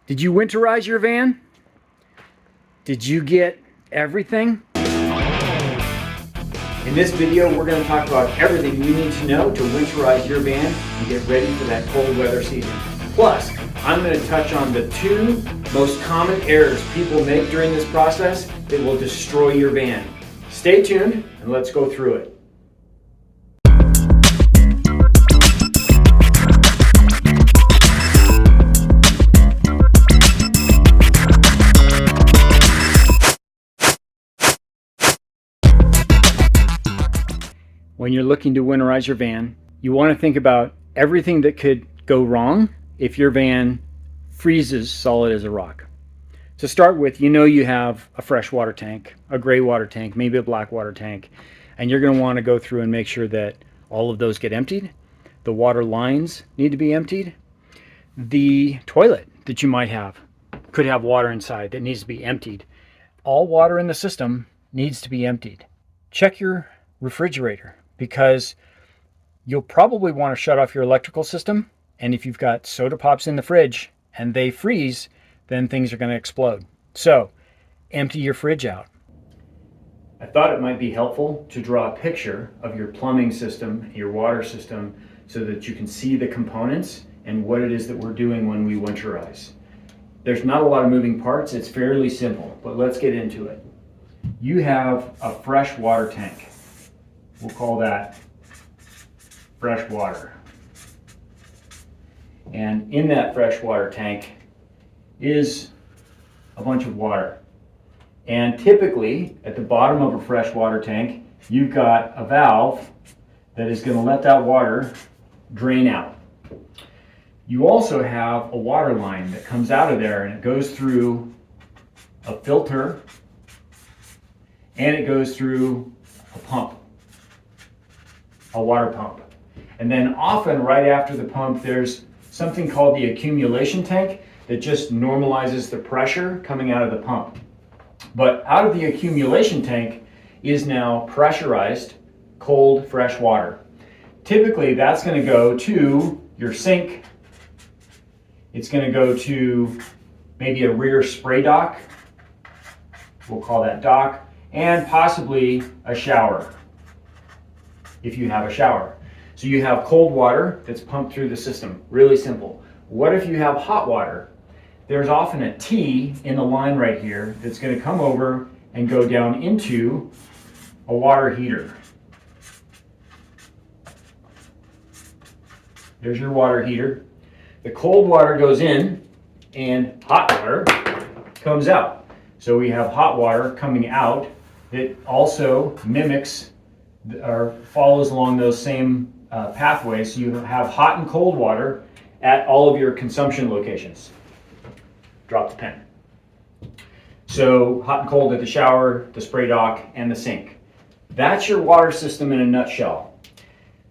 Did you winterize your van? Did you get everything? In this video, we're going to talk about everything you need to know to winterize your van and get ready for that cold weather season. Plus, I'm going to touch on the two most common errors people make during this process that will destroy your van. Stay tuned and let's go through it. When you're looking to winterize your van, you want to think about everything that could go wrong if your van freezes solid as a rock. To start with, you have a fresh water tank, a gray water tank, maybe a black water tank, and you're going to want to go through and make sure that all of those get emptied. The water lines need to be emptied. The toilet that you might have could have water inside that needs to be emptied. All water in the system needs to be emptied. Check your refrigerator, because you'll probably want to shut off your electrical system, and if you've got soda pops in the fridge and they freeze, then things are going to explode. So empty your fridge out. I thought it might be helpful to draw a picture of your plumbing system, your water system, so that you can see the components and what it is that we're doing when we winterize. There's not a lot of moving parts, it's fairly simple, but let's get into it. You have a fresh water tank. We'll call that fresh water. And in that fresh water tank is a bunch of water. And typically, at the bottom of a fresh water tank, you've got a valve that is going to let that water drain out. You also have a water line that comes out of there, and it goes through a filter, and it goes through a pump. A water pump. And then often right after the pump, there's something called the accumulation tank that just normalizes the pressure coming out of the pump. But out of the accumulation tank is now pressurized, cold, fresh water. Typically, that's going to go to your sink. It's going to go to maybe a rear spray dock. We'll call that dock, and possibly a shower, if you have a shower. So you have cold water that's pumped through the system. Really simple. What if you have hot water? There's often a T in the line right here that's going to come over and go down into a water heater. There's your water heater. The cold water goes in and hot water comes out. So we have hot water coming out that also mimics or follows along those same pathways. So you have hot and cold water at all of your consumption locations. Drop the pen. So hot and cold at the shower, the spray dock, and the sink. That's your water system in a nutshell.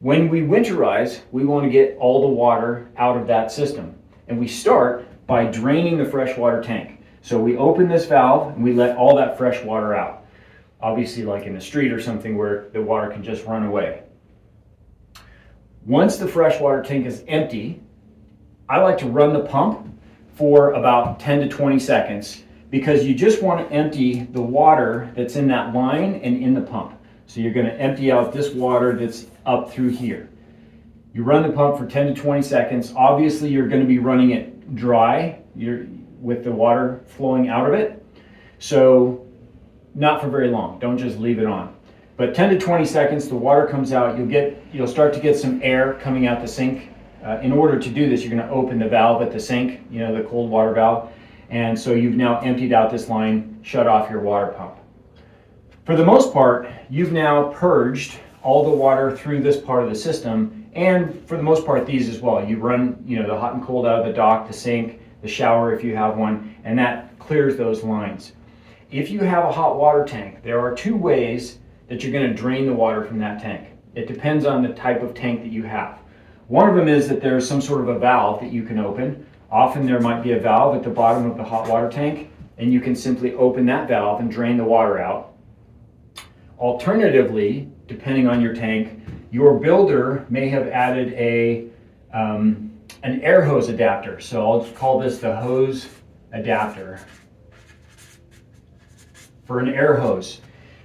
When we winterize, we want to get all the water out of that system. And we start by draining the fresh water tank. So we open this valve and we let all that fresh water out. Obviously, like in the street or something where the water can just run away. Once the freshwater tank is empty, I like to run the pump for about 10 to 20 seconds, because you just want to empty the water that's in that line and in the pump. So you're going to empty out this water that's up through here. You run the pump for 10 to 20 seconds. Obviously, you're going to be running it dry with the water flowing out of it. So not for very long. Don't just leave it on. But 10 to 20 seconds, the water comes out. You'll start to get some air coming out the sink. In order to do this, you're going to open the valve at the sink, the cold water valve. And so you've now emptied out this line, shut off your water pump. For the most part, you've now purged all the water through this part of the system, and for the most part, these as well. You run, the hot and cold out of the dock, the sink, the shower if you have one, and that clears those lines. If you have a hot water tank, there are two ways that you're going to drain the water from that tank. It depends on the type of tank that you have. One of them is that there's some sort of a valve that you can open. Often there might be a valve at the bottom of the hot water tank, and you can simply open that valve and drain the water out. Alternatively, depending on your tank, your builder may have added an air hose adapter. So I'll call this the hose adapter for an air hose.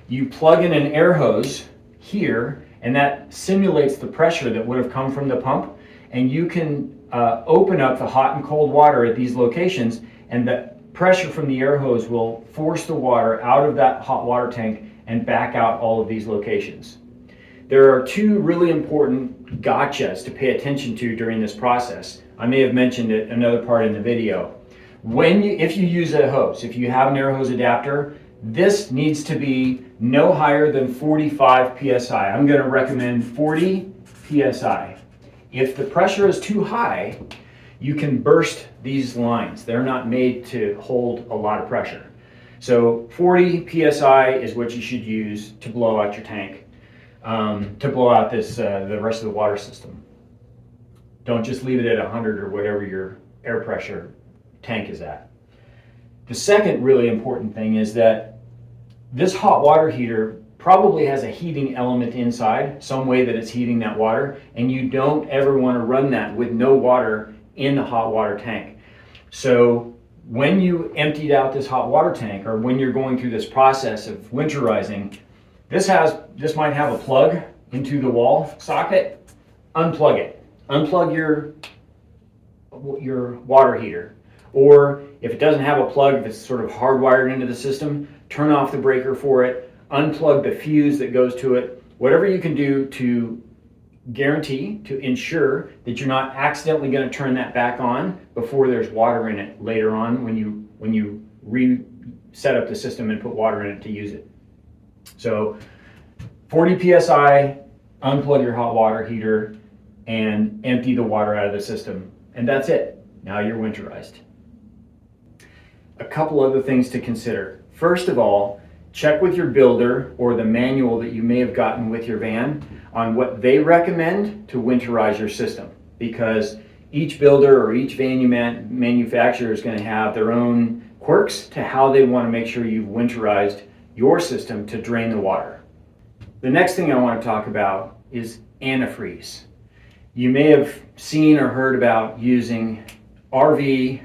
You plug in an air hose here, and that simulates the pressure that would have come from the pump, and you can open up the hot and cold water at these locations, and the pressure from the air hose will force the water out of that hot water tank and back out all of these locations. There are two really important gotchas to pay attention to during this process. I may have mentioned it another part in the video. If you use a hose, if you have an air hose adapter, this needs to be no higher than 45 psi. I'm going to recommend 40 psi. If the pressure is too high, you can burst these lines. They're not made to hold a lot of pressure. So 40 psi is what you should use to blow out your tank, to blow out the rest of the water system. Don't just leave it at 100 or whatever your air pressure tank is at. The second really important thing is that this hot water heater probably has a heating element inside, some way that it's heating that water, and you don't ever want to run that with no water in the hot water tank. So when you emptied out this hot water tank, or when you're going through this process of winterizing, this might have a plug into the wall socket. Unplug it. Unplug your water heater. Or if it doesn't have a plug, if it's sort of hardwired into the system, turn off the breaker for it, unplug the fuse that goes to it, whatever you can do to guarantee, to ensure that you're not accidentally going to turn that back on before there's water in it later on when you reset up the system and put water in it to use it. So 40 psi, unplug your hot water heater, and empty the water out of the system. And that's it. Now you're winterized. A couple other things to consider. First of all, check with your builder or the manual that you may have gotten with your van on what they recommend to winterize your system, because each builder or each van manufacturer is going to have their own quirks to how they want to make sure you've winterized your system to drain the water. The next thing I want to talk about is antifreeze. You may have seen or heard about using RV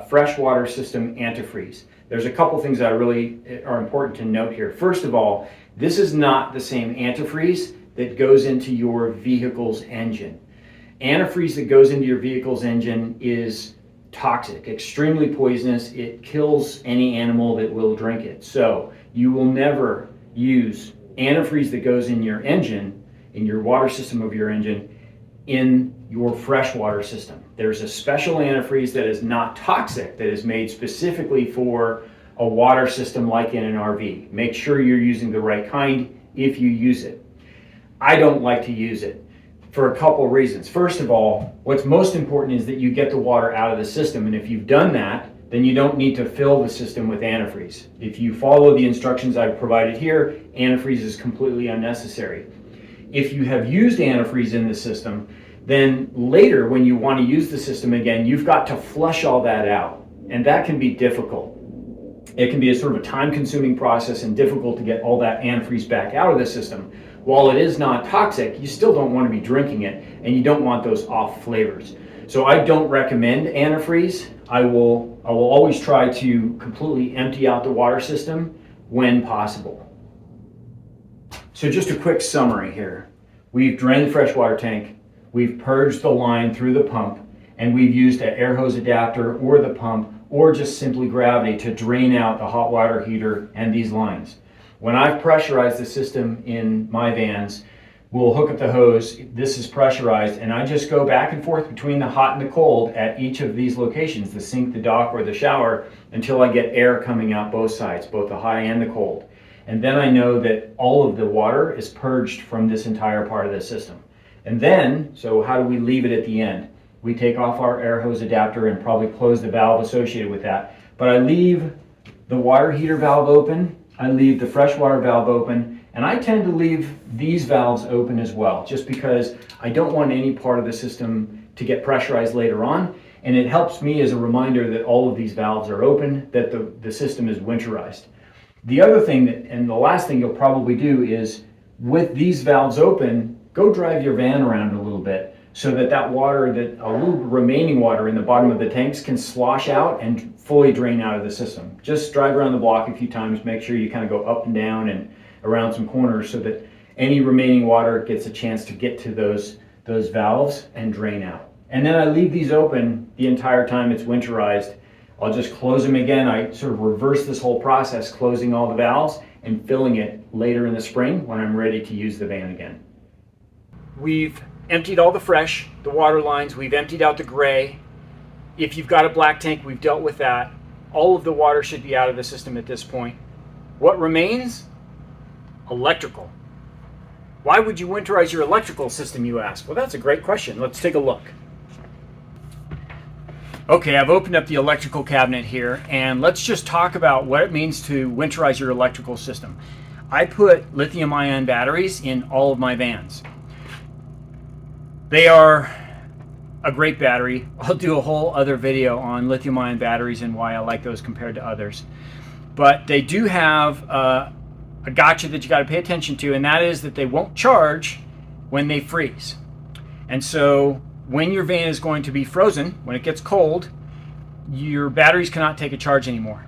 freshwater system antifreeze. There's a couple things that really are important to note here. First of all, this is not the same antifreeze that goes into your vehicle's engine. Antifreeze that goes into your vehicle's engine is toxic, extremely poisonous. It kills any animal that will drink it. So you will never use antifreeze that goes in your engine, in your water system of your engine, in your freshwater system. There's a special antifreeze that is not toxic, that is made specifically for a water system like in an RV. Make sure you're using the right kind if you use it. I don't like to use it for a couple reasons. First of all, what's most important is that you get the water out of the system, and if you've done that, then you don't need to fill the system with antifreeze. If you follow the instructions I've provided here, antifreeze is completely unnecessary. If you have used antifreeze in the system, then later when you want to use the system again, you've got to flush all that out, and that can be difficult. It can be a sort of a time-consuming process and difficult to get all that antifreeze back out of the system. While it is not toxic, you still don't want to be drinking it, and you don't want those off flavors. So I don't recommend antifreeze. I will always try to completely empty out the water system when possible. So just a quick summary here. We've drained the freshwater tank, we've purged the line through the pump, and we've used an air hose adapter or the pump or just simply gravity to drain out the hot water heater and these lines. When I've pressurized the system in my vans, we'll hook up the hose, this is pressurized, and I just go back and forth between the hot and the cold at each of these locations, the sink, the dock, or the shower, until I get air coming out both sides, both the hot and the cold. And then I know that all of the water is purged from this entire part of the system. And then, so how do we leave it at the end? We take off our air hose adapter and probably close the valve associated with that. But I leave the water heater valve open, I leave the freshwater valve open, and I tend to leave these valves open as well, just because I don't want any part of the system to get pressurized later on. And it helps me as a reminder that all of these valves are open, that the system is winterized. The other thing and the last thing you'll probably do is, with these valves open, go drive your van around a little bit. so that that water, that a little remaining water in the bottom of the tanks can slosh out and fully drain out of the system. Just drive around the block a few times, make sure you kind of go up and down and around some corners so that any remaining water gets a chance to get to those valves and drain out. And then I leave these open the entire time it's winterized. I'll just close them again. I sort of reverse this whole process, closing all the valves and filling it later in the spring when I'm ready to use the van again. We've emptied all the fresh, the water lines, we've emptied out the gray. If you've got a black tank, we've dealt with that. All of the water should be out of the system at this point. What remains? Electrical. Why would you winterize your electrical system, you ask? Well, that's a great question. Let's take a look. Okay, I've opened up the electrical cabinet here, and let's just talk about what it means to winterize your electrical system. I put lithium-ion batteries in all of my vans. They are a great battery. I'll do a whole other video on lithium-ion batteries and why I like those compared to others. But they do have a gotcha that you got to pay attention to, and that is that they won't charge when they freeze. And so when your van is going to be frozen, when it gets cold, your batteries cannot take a charge anymore.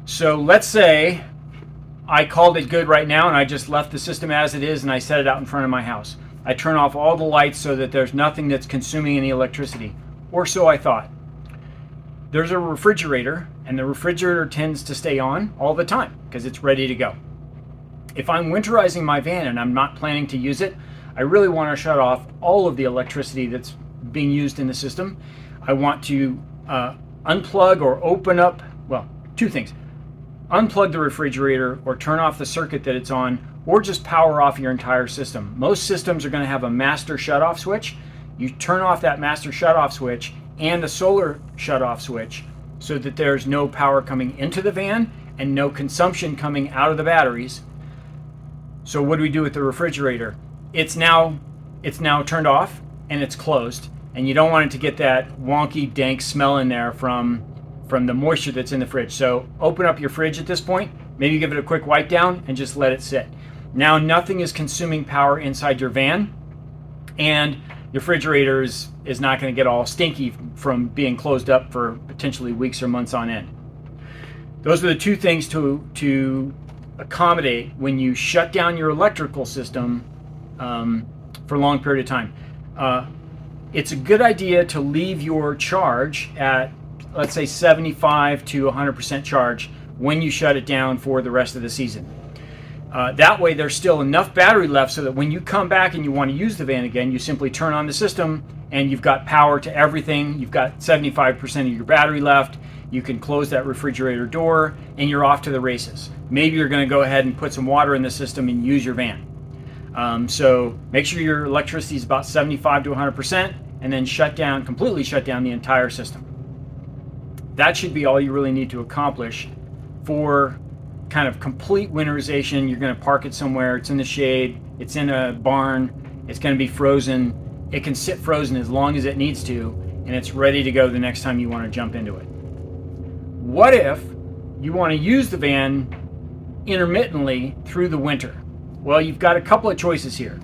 So let's say I called it good right now and I just left the system as it is and I set it out in front of my house. I turn off all the lights so that there's nothing that's consuming any electricity, or so I thought. There's a refrigerator, and the refrigerator tends to stay on all the time because it's ready to go. If I'm winterizing my van and I'm not planning to use it, I really want to shut off all of the electricity that's being used in the system. I want to unplug or open up, well, two things. Unplug the refrigerator or turn off the circuit that it's on, or just power off your entire system. Most systems are going to have a master shutoff switch. You turn off that master shutoff switch and the solar shutoff switch so that there's no power coming into the van and no consumption coming out of the batteries. So what do we do with the refrigerator? It's now turned off and it's closed, and you don't want it to get that wonky, dank smell in there from the moisture that's in the fridge. So open up your fridge at this point, maybe give it a quick wipe down and just let it sit. Now nothing is consuming power inside your van, and your refrigerator is not going to get all stinky from being closed up for potentially weeks or months on end. Those are the two things to accommodate when you shut down your electrical system for a long period of time. It's a good idea to leave your charge at, let's say, 75 to 100% charge when you shut it down for the rest of the season. That way there's still enough battery left so that when you come back and you want to use the van again, you simply turn on the system and you've got power to everything. You've got 75% of your battery left. You can close that refrigerator door and you're off to the races. Maybe you're going to go ahead and put some water in the system and use your van. So make sure your electricity is about 75 to 100%, and then completely shut down the entire system. That should be all you really need to accomplish for kind of complete winterization. You're going to park it somewhere, it's in the shade, it's in a barn, it's going to be frozen. It can sit frozen as long as it needs to, and it's ready to go the next time you want to jump into it. What if you want to use the van intermittently through the winter? Well, you've got a couple of choices here.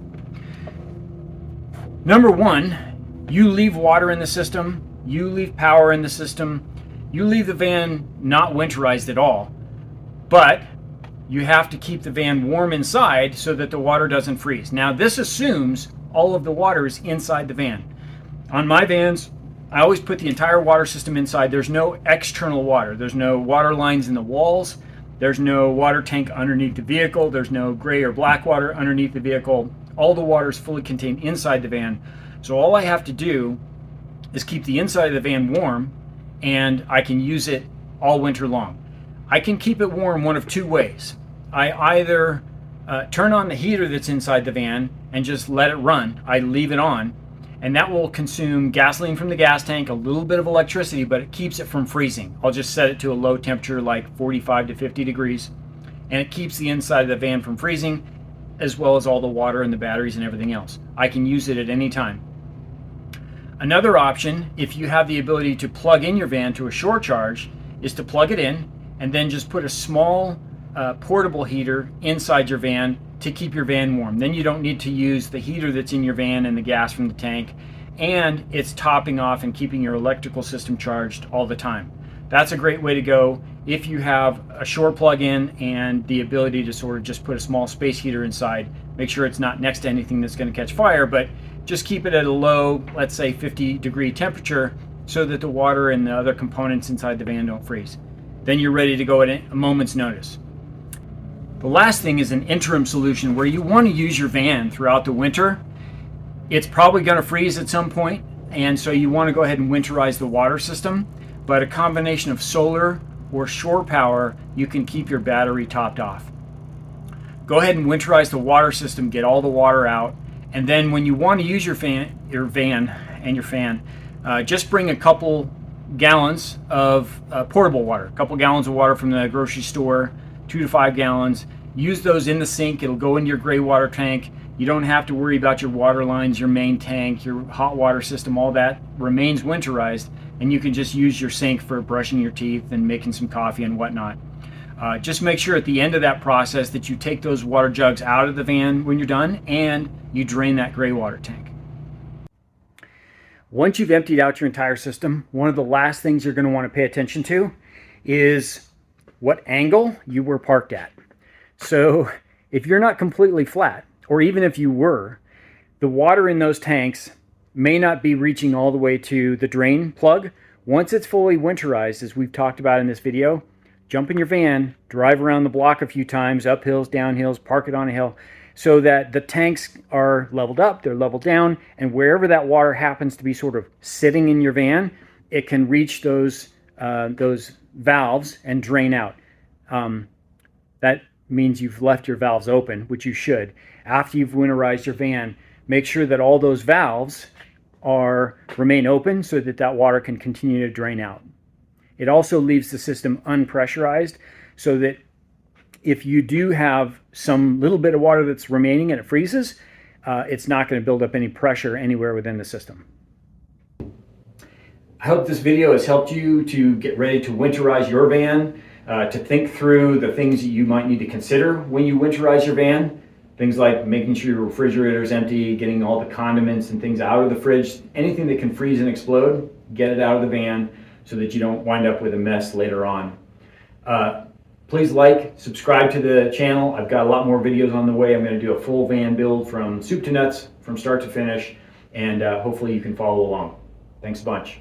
Number one, you leave water in the system, you leave power in the system, you leave the van not winterized at all, but you have to keep the van warm inside so that the water doesn't freeze. Now, this assumes all of the water is inside the van. On my vans, I always put the entire water system inside. There's no external water. There's no water lines in the walls. There's no water tank underneath the vehicle. There's no gray or black water underneath the vehicle. All the water is fully contained inside the van. So all I have to do is keep the inside of the van warm, and I can use it all winter long. I can keep it warm one of two ways. I either turn on the heater that's inside the van and just let it run. I leave it on, and that will consume gasoline from the gas tank, a little bit of electricity, but it keeps it from freezing. I'll just set it to a low temperature like 45 to 50 degrees, and it keeps the inside of the van from freezing, as well as all the water and the batteries and everything else. I can use it at any time. Another option, if you have the ability to plug in your van to a shore charge, is to plug it in and then just put a small portable heater inside your van to keep your van warm. Then you don't need to use the heater that's in your van and the gas from the tank, and it's topping off and keeping your electrical system charged all the time. That's a great way to go if you have a shore plug-in and the ability to sort of just put a small space heater inside. Make sure it's not next to anything that's going to catch fire, but just keep it at a low, let's say 50-degree temperature, so that the water and the other components inside the van don't freeze. Then you're ready to go at a moment's notice. The last thing is an interim solution where you want to use your van throughout the winter. It's probably going to freeze at some point, and so you want to go ahead and winterize the water system. But a combination of solar or shore power, you can keep your battery topped off. Go ahead and winterize the water system, get all the water out, and then when you want to use your van and your fan, just bring a couple gallons of portable water, a couple gallons of water from the grocery store, 2 to 5 gallons. Use those in the sink. It'll go into your gray water tank. You don't have to worry about your water lines, your main tank, your hot water system. All that remains winterized, and you can just use your sink for brushing your teeth and making some coffee and whatnot. Just make sure at the end of that process that you take those water jugs out of the van when you're done, and you drain that gray water tank. Once you've emptied out your entire system, one of the last things you're going to want to pay attention to is what angle you were parked at. So if you're not completely flat, or even if you were, the water in those tanks may not be reaching all the way to the drain plug. Once it's fully winterized, as we've talked about in this video, jump in your van, drive around the block a few times, up hills, down hills, park it on a hill, so that the tanks are leveled up, they're leveled down, and wherever that water happens to be sort of sitting in your van, it can reach those valves and drain out. That means you've left your valves open, which you should. After you've winterized your van, make sure that all those valves remain open so that that water can continue to drain out. It also leaves the system unpressurized, so that if you do have some little bit of water that's remaining and it freezes, it's not going to build up any pressure anywhere within the system. I hope this video has helped you to get ready to winterize your van, to think through the things that you might need to consider when you winterize your van. Things like making sure your refrigerator is empty, getting all the condiments and things out of the fridge, anything that can freeze and explode, get it out of the van so that you don't wind up with a mess later on. Please like, subscribe to the channel. I've got a lot more videos on the way. I'm going to do a full van build from soup to nuts, from start to finish, and hopefully you can follow along. Thanks a bunch.